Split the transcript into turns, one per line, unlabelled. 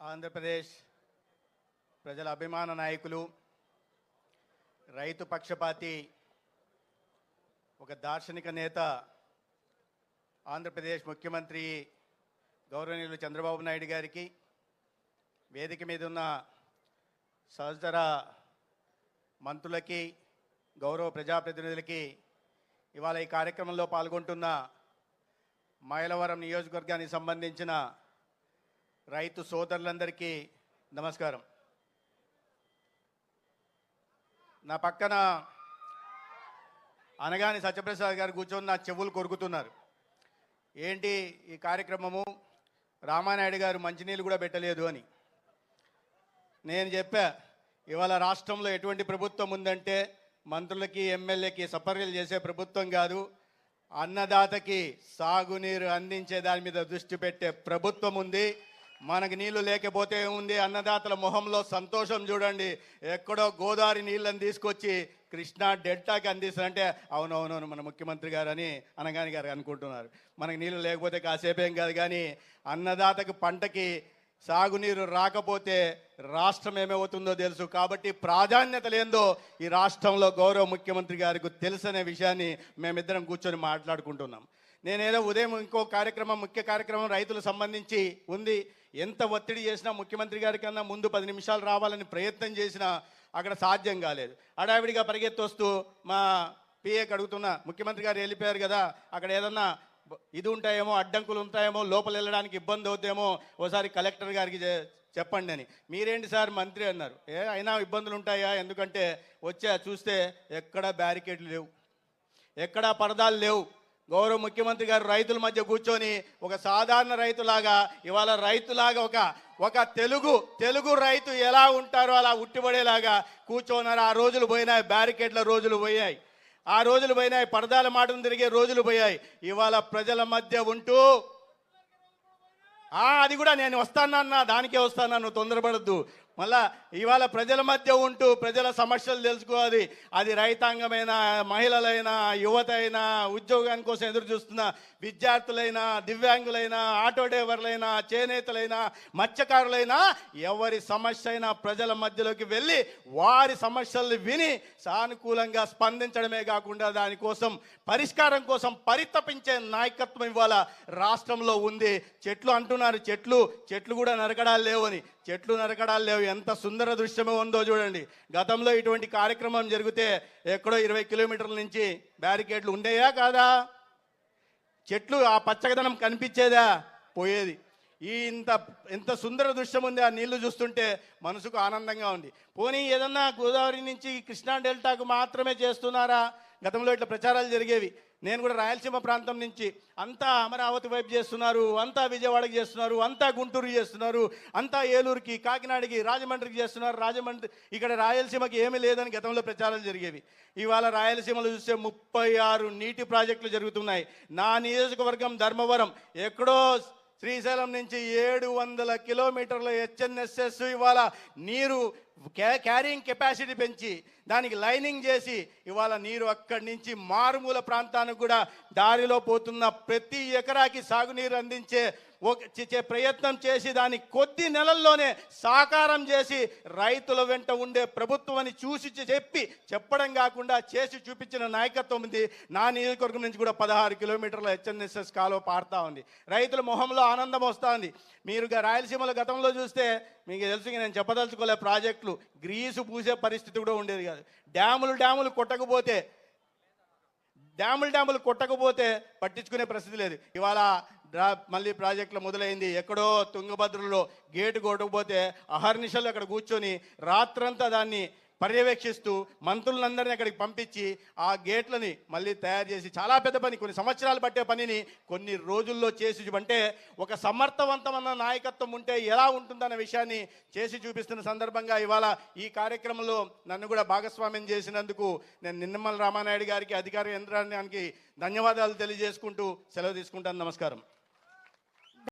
ఆంధ్రప్రదేశ్ ప్రజల అభిమాన నాయకులు, రైతు పక్షపాతి, ఒక దార్శనిక నేత, ఆంధ్రప్రదేశ్ ముఖ్యమంత్రి గౌరవనీయులు చంద్రబాబు నాయుడు గారికి, వేదిక మీద ఉన్న సహచర మంత్రులకి, గౌరవ ప్రజాప్రతినిధులకి, ఇవాళ ఈ కార్యక్రమంలో పాల్గొంటున్న మైలవరం నియోజకవర్గానికి సంబంధించిన రైతు సోదరులందరికీ నమస్కారం. నా పక్కన అనగాని సత్యప్రసాద్ గారు కూర్చొని నా చెవులు కొరుకుతున్నారు. ఏంటి ఈ కార్యక్రమము, రామానాయుడు గారు మంచినీళ్ళు కూడా పెట్టలేదు అని. నేను చెప్పా, ఇవాళ రాష్ట్రంలో ఎటువంటి ప్రభుత్వం ఉందంటే మంత్రులకి ఎమ్మెల్యేకి సపర్యలు చేసే ప్రభుత్వం కాదు, అన్నదాతకి సాగునీరు అందించే దాని మీద దృష్టి పెట్టే ప్రభుత్వం ఉంది. మనకు నీళ్లు లేకపోతే ఉంది, అన్నదాతల మొహంలో సంతోషం చూడండి. ఎక్కడో గోదావరి నీళ్ళని తీసుకొచ్చి కృష్ణా డెల్టాకి అందిస్తారంటే అవునవునవును మన ముఖ్యమంత్రి గారు అని అనగాని గారు అనుకుంటున్నారు. మనకు నీళ్ళు లేకపోతే కాసేపేం కాదు, కానీ అన్నదాతకు పంటకి సాగునీరు రాకపోతే రాష్ట్రం ఏమవుతుందో తెలుసు. కాబట్టి ప్రాధాన్యత లేదో ఈ రాష్ట్రంలో గౌరవ ముఖ్యమంత్రి గారికి తెలుసనే విషయాన్ని మేమిద్దరం కూర్చొని మాట్లాడుకుంటున్నాం. నేనేదో ఉదయం ఇంకో కార్యక్రమం, ముఖ్య కార్యక్రమం రైతులకు సంబంధించి ఉంది. ఎంత ఒత్తిడి చేసినా ముఖ్యమంత్రి గారి కన్నా ముందు 10 నిమిషాలు రావాలని ప్రయత్నం చేసినా అక్కడ సాధ్యం కాలేదు. హడావిడిగా పరిగెత్తొస్తూ మా పిఏకి అడుగుతున్నా, ముఖ్యమంత్రి గారు వెళ్ళిపోయారు కదా, అక్కడ ఏదన్నా ఇది ఉంటాయేమో, అడ్డంకులు ఉంటాయేమో, లోపల వెళ్ళడానికి ఇబ్బంది అవుతాయేమో, ఓసారి కలెక్టర్ గారికి చెప్పండి అని. మీరేంటి సార్ మంత్రి అన్నారు. అయినా ఇబ్బందులు ఉంటాయా, ఎందుకంటే వచ్చా చూస్తే ఎక్కడా బ్యారికేడ్లు లేవు, ఎక్కడా పరదాలు లేవు. గౌరవ ముఖ్యమంత్రి గారు రైతుల మధ్య కూర్చొని ఒక సాధారణ రైతులాగా, ఇవాళ రైతులాగా ఒక తెలుగు రైతు ఎలా ఉంటారో అలా ఉట్టిపడేలాగా కూర్చోన్నారు. ఆ రోజులు పోయినాయి, బ్యారికేడ్ల రోజులు పోయాయి, ఆ రోజులు పోయినాయి, పరదాల మాటను తిరిగే రోజులు పోయాయి. ఇవాళ ప్రజల మధ్య ఉంటూ అది కూడా నేను వస్తానన్నా, దానికే వస్తానా, నువ్వు తొందరపడద్దు. మళ్ళా ఇవాళ ప్రజల మధ్య ఉంటూ ప్రజల సమస్యలు తెలుసుకోవాలి. అది రైతాంగమైనా, మహిళలైనా, యువత అయినా, ఉద్యోగాని కోసం ఎదురు చూస్తున్న విద్యార్థులైనా, దివ్యాంగులైనా, ఆటో డ్రైవర్లైనా, చేనేతలైనా, మత్స్యకారులైనా, ఎవరి సమస్య అయినా ప్రజల మధ్యలోకి వెళ్ళి వారి సమస్యల్ని విని సానుకూలంగా స్పందించడమే కాకుండా దానికోసం పరిష్కారం కోసం పరితపించే నాయకత్వం ఇవాళ రాష్ట్రంలో ఉంది. చెట్లు అంటున్నారు, చెట్లు కూడా నరకడాలు లేవని. చెట్లు నరకడాలు లేవు, ఎంత సుందర దృశ్యమే ఉందో చూడండి. గతంలో ఇటువంటి కార్యక్రమం జరిగితే ఎక్కడో 20 కిలోమీటర్ల నుంచి బ్యారికేడ్లు ఉండేయా కాదా? చెట్లు ఆ పచ్చదనం కనిపించేదా? పోయేది. ఎంత సుందర దృశ్యం ఉంది. ఆ నీళ్లు చూస్తుంటే మనసుకు ఆనందంగా ఉంది. పోనీ ఏదన్నా గోదావరి నుంచి కృష్ణా డెల్టాకు మాత్రమే చేస్తున్నారా? గతంలో ఇట్లా ప్రచారాలు జరిగేవి. నేను కూడా రాయలసీమ ప్రాంతం నుంచి, అంతా అమరావతి వైపు చేస్తున్నారు, అంతా విజయవాడకి చేస్తున్నారు, అంతా గుంటూరు చేస్తున్నారు, అంతా ఏలూరుకి, కాకినాడకి, రాజమండ్రికి చేస్తున్నారు. రాజమండ్రి ఇక్కడ రాయలసీమకి ఏమీ లేదని గతంలో ప్రచారాలు జరిగేవి. ఇవాళ రాయలసీమలో చూస్తే 36 నీటి ప్రాజెక్టులు జరుగుతున్నాయి. నా నియోజకవర్గం ధర్మవరం, ఎక్కడో శ్రీశైలం నుంచి 700 కిలోమీటర్ల హెచ్ఎన్ఎస్ఎస్ ఇవాళ నీరు క్యారింగ్ కెపాసిటీ పెంచి దానికి లైనింగ్ చేసి ఇవాళ నీరు అక్కడి నుంచి మారుమూల ప్రాంతానికి కూడా దారిలో పోతున్న ప్రతి ఎకరాకి సాగునీరు అందించే ప్రయత్నం చేసి దాన్ని కొద్ది నెలల్లోనే సాకారం చేసి రైతుల వెంట ఉండే ప్రభుత్వం అని చెప్పడం కాకుండా చేసి చూపించిన నాయకత్వం ఉంది. నా నియోజకవర్గం నుంచి కూడా 16 కిలోమీటర్ల హెచ్ఎన్ఎస్ఎస్ కాలువ పారుతా ఉంది. రైతుల మొహంలో ఆనందం వస్తూ ఉంది. మీరు రాయలసీమలో గతంలో చూస్తే మీకు తెలుసు, నేను చెప్పదలుచుకోలే, ప్రాజెక్టులు గ్రీసు పూసే పరిస్థితి కూడా ఉండేది కాదు. డ్యాములు కొట్టకపోతే పట్టించుకునే పరిస్థితి లేదు. ఇవాళ మళ్ళీ ప్రాజెక్టులు మొదలైంది. ఎక్కడో తుంగభద్రలో గేటు కొట్టకపోతే అహర్నిశలు అక్కడ కూర్చొని రాత్రంతా దాన్ని పర్యవేక్షిస్తూ మంత్రులందరినీ అక్కడికి పంపించి ఆ గేట్లని మళ్ళీ తయారు చేసి, చాలా పెద్ద పని, కొన్ని సంవత్సరాలు పట్టే పనిని కొన్ని రోజుల్లో చేసి, అంటే ఒక సమర్థవంతమైన నాయకత్వం ఉంటే ఎలా ఉంటుందన్న విషయాన్ని చేసి చూపిస్తున్న సందర్భంగా ఇవాళ ఈ కార్యక్రమంలో నన్ను కూడా భాగస్వామ్యం చేసినందుకు నేను నిమ్మల రామానాయుడు గారికి, అధికార యంత్రాంగానికి ధన్యవాదాలు తెలియజేసుకుంటూ సెలవు తీసుకుంటాను. నమస్కారం.